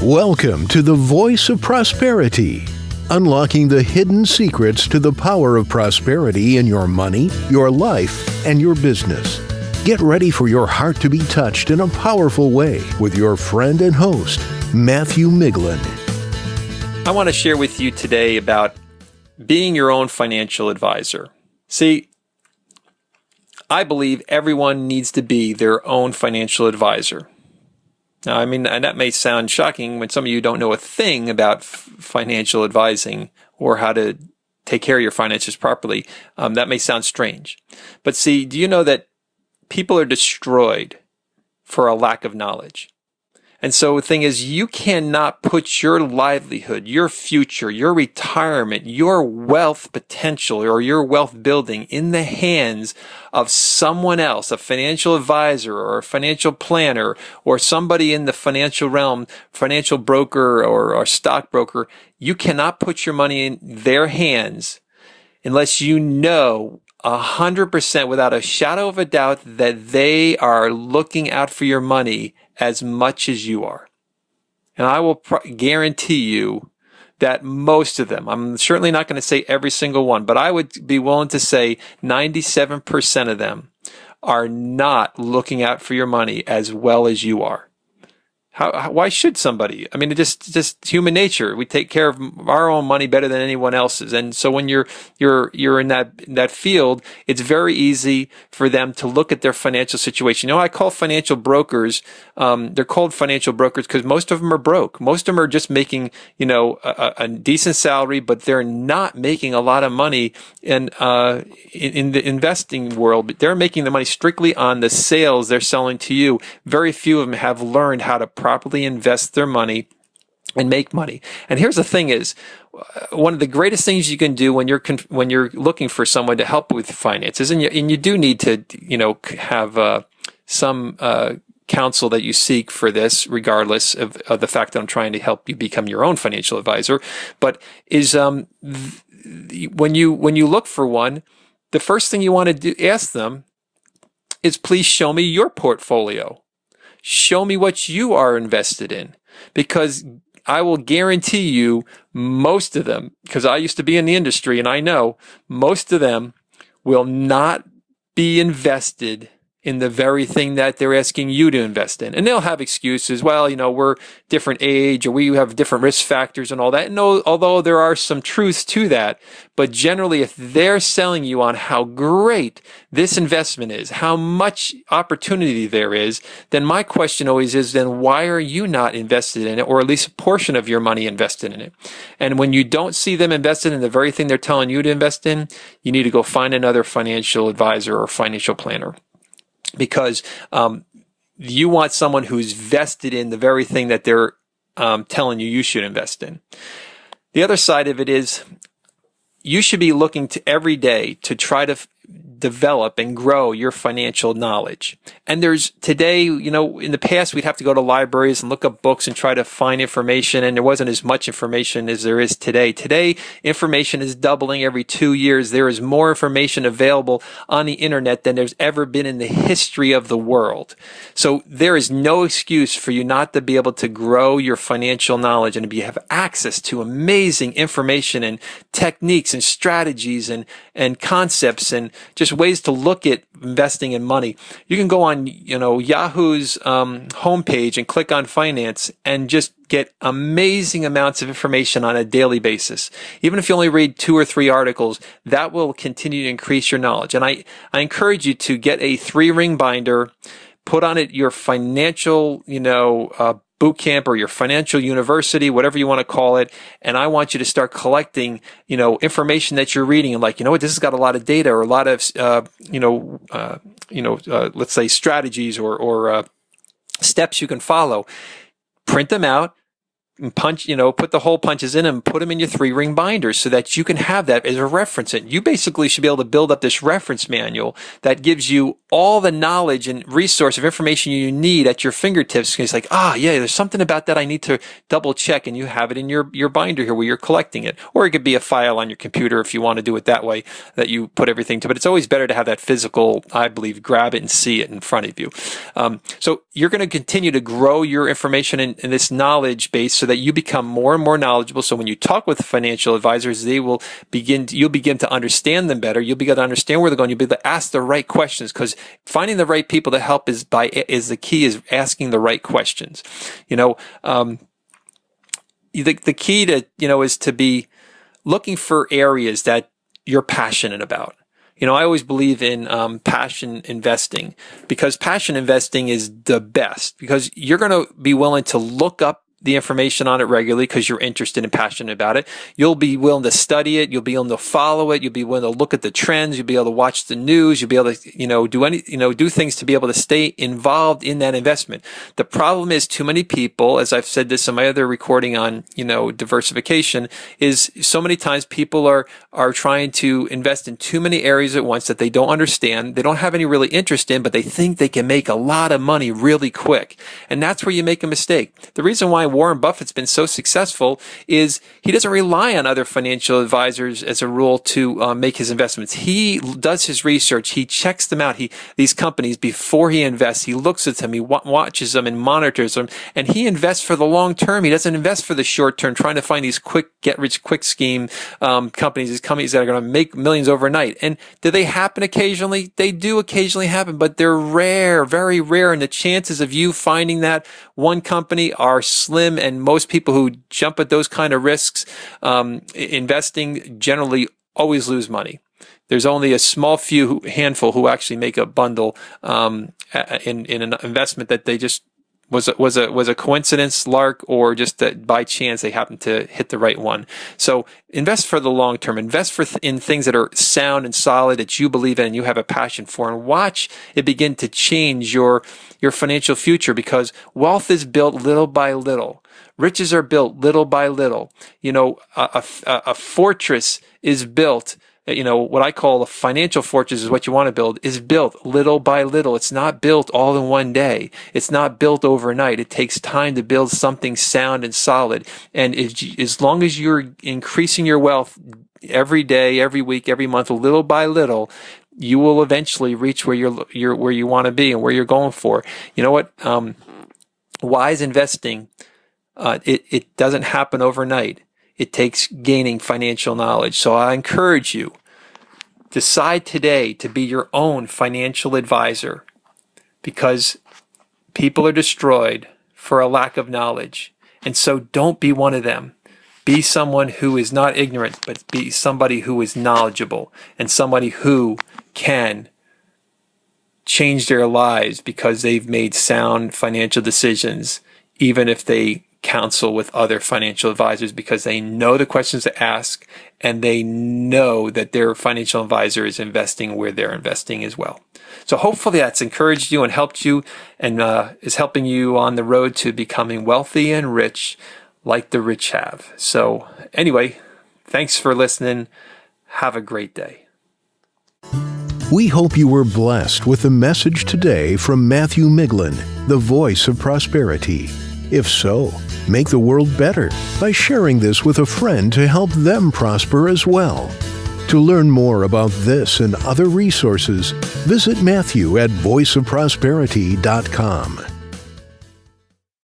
Welcome to the Voice of Prosperity, unlocking the hidden secrets to the power of prosperity in your money, your life, and your business. Get ready for your heart to be touched in a powerful way with your friend and host, Matthew Miglin. I want to share with you today about being your own financial advisor. See, I believe everyone needs to be their own financial advisor. Now, and that may sound shocking when some of you don't know a thing about financial advising or how to take care of your finances properly. That may sound strange. But see, do you know that people are destroyed for a lack of knowledge? And so the thing is, you cannot put your livelihood, your future, your retirement, your wealth potential, or your wealth building in the hands of someone else, a financial advisor or a financial planner or somebody in the financial realm, financial broker or stockbroker. You cannot put your money in their hands unless you know 100% without a shadow of a doubt that they are looking out for your money as much as you are. And I will guarantee you that most of them, I'm certainly not going to say every single one, but I would be willing to say 97% of them are not looking out for your money as well as you are. Why should somebody? It's just human nature. We take care of our own money better than anyone else's. And so when you're in that field, it's very easy for them to look at their financial situation. I call financial brokers, they're called financial brokers because most of them are broke. Most of them are just making, a decent salary, but they're not making a lot of money in the investing world. They're making the money strictly on the sales they're selling to you. Very few of them have learned how to properly invest their money and make money. And here's the thing is, one of the greatest things you can do when you're looking for someone to help with finances, and you do need to, have some counsel that you seek for this, regardless of the fact that I'm trying to help you become your own financial advisor, but is when you look for one, the first thing you want to do, ask them is, please show me your portfolio. Show me what you are invested in, because I will guarantee you most of them, because I used to be in the industry and I know most of them will not be invested in the very thing that they're asking you to invest in. And they'll have excuses. Well, we're different age, or we have different risk factors and all that. And although there are some truths to that, but generally if they're selling you on how great this investment is, how much opportunity there is, then my question always is, then why are you not invested in it, or at least a portion of your money invested in it? And when you don't see them invested in the very thing they're telling you to invest in, you need to go find another financial advisor or financial planner. Because you want someone who's vested in the very thing that they're telling you should invest in. The other side of it is, you should be looking to every day to try to develop and grow your financial knowledge. And there's today, in the past, we'd have to go to libraries and look up books and try to find information, and there wasn't as much information as there is today. Today, information is doubling every 2 years. There is more information available on the internet than there's ever been in the history of the world. So there is no excuse for you not to be able to grow your financial knowledge and to have access to amazing information and techniques and strategies and concepts and just ways to look at investing in money. You can go on, Yahoo's homepage and click on finance and just get amazing amounts of information on a daily basis. Even if you only read 2 or 3 articles, that will continue to increase your knowledge. And I encourage you to get a 3-ring binder, put on it your financial, boot camp or your financial university, whatever you want to call it. And I want you to start collecting, information that you're reading, and this has got a lot of data or a lot of, let's say strategies or steps you can follow. Print them out, put the hole punches in and put them in your 3-ring binders so that you can have that as a reference. And you basically should be able to build up this reference manual that gives you all the knowledge and resource of information you need at your fingertips. It's like, yeah, there's something about that I need to double check, and you have it in your binder here where you're collecting it. Or it could be a file on your computer if you want to do it that way, that you put everything to. But it's always better to have that physical, I believe, grab it and see it in front of you. So you're going to continue to grow your information in this knowledge base so that you become more and more knowledgeable. So when you talk with financial advisors, you'll begin to understand them better. You'll begin to understand where they're going. You'll be able to ask the right questions, because finding the right people to help is the key, is asking the right questions. The key to, is to be looking for areas that you're passionate about. I always believe in passion investing, because passion investing is the best, because you're going to be willing to look up the information on it regularly because you're interested and passionate about it. You'll be willing to study it. You'll be able to follow it. You'll be willing to look at the trends. You'll be able to watch the news. You'll be able to, do things to be able to stay involved in that investment. The problem is, too many people, as I've said this in my other recording on, diversification, is so many times people are trying to invest in too many areas at once that they don't understand. They don't have any really interest in, but they think they can make a lot of money really quick. And that's where you make a mistake. The reason why Warren Buffett's been so successful is he doesn't rely on other financial advisors as a rule to make his investments. He does his research. He checks them out. These companies, before he invests, he looks at them, he watches them and monitors them, and he invests for the long term. He doesn't invest for the short term, trying to find these quick get-rich-quick scheme companies, these companies that are going to make millions overnight. And do they happen occasionally? They do occasionally happen, but they're rare, very rare, and the chances of you finding that one company are slim. And most people who jump at those kind of risks, investing, generally always lose money. There's only a small handful who actually make a bundle in an investment that they just was a coincidence, lark, or just that by chance they happen to hit the right one. So invest for the long term. Invest in things that are sound and solid, that you believe in and you have a passion for, and watch it begin to change your financial future, because wealth is built little by little. Riches are built little by little. A fortress is built. What I call a financial fortress is what you want to build, is built little by little. It's not built all in one day. It's not built overnight. It takes time to build something sound and solid. And as long as you're increasing your wealth every day, every week, every month, little by little, you will eventually reach where where you want to be and where you're going for. You know what? Wise investing, it doesn't happen overnight. It takes gaining financial knowledge. So I encourage you, decide today to be your own financial advisor, because people are destroyed for a lack of knowledge. And so don't be one of them. Be someone who is not ignorant, but be somebody who is knowledgeable and somebody who can change their lives because they've made sound financial decisions, even if they counsel with other financial advisors, because they know the questions to ask and they know that their financial advisor is investing where they're investing as well. So hopefully that's encouraged you and helped you, and is helping you on the road to becoming wealthy and rich like the rich have. So anyway, thanks for listening. Have a great day. We hope you were blessed with the message today from Matthew Miglin, the voice of prosperity. If so, make the world better by sharing this with a friend to help them prosper as well. To learn more about this and other resources, visit Matthew at voiceofprosperity.com.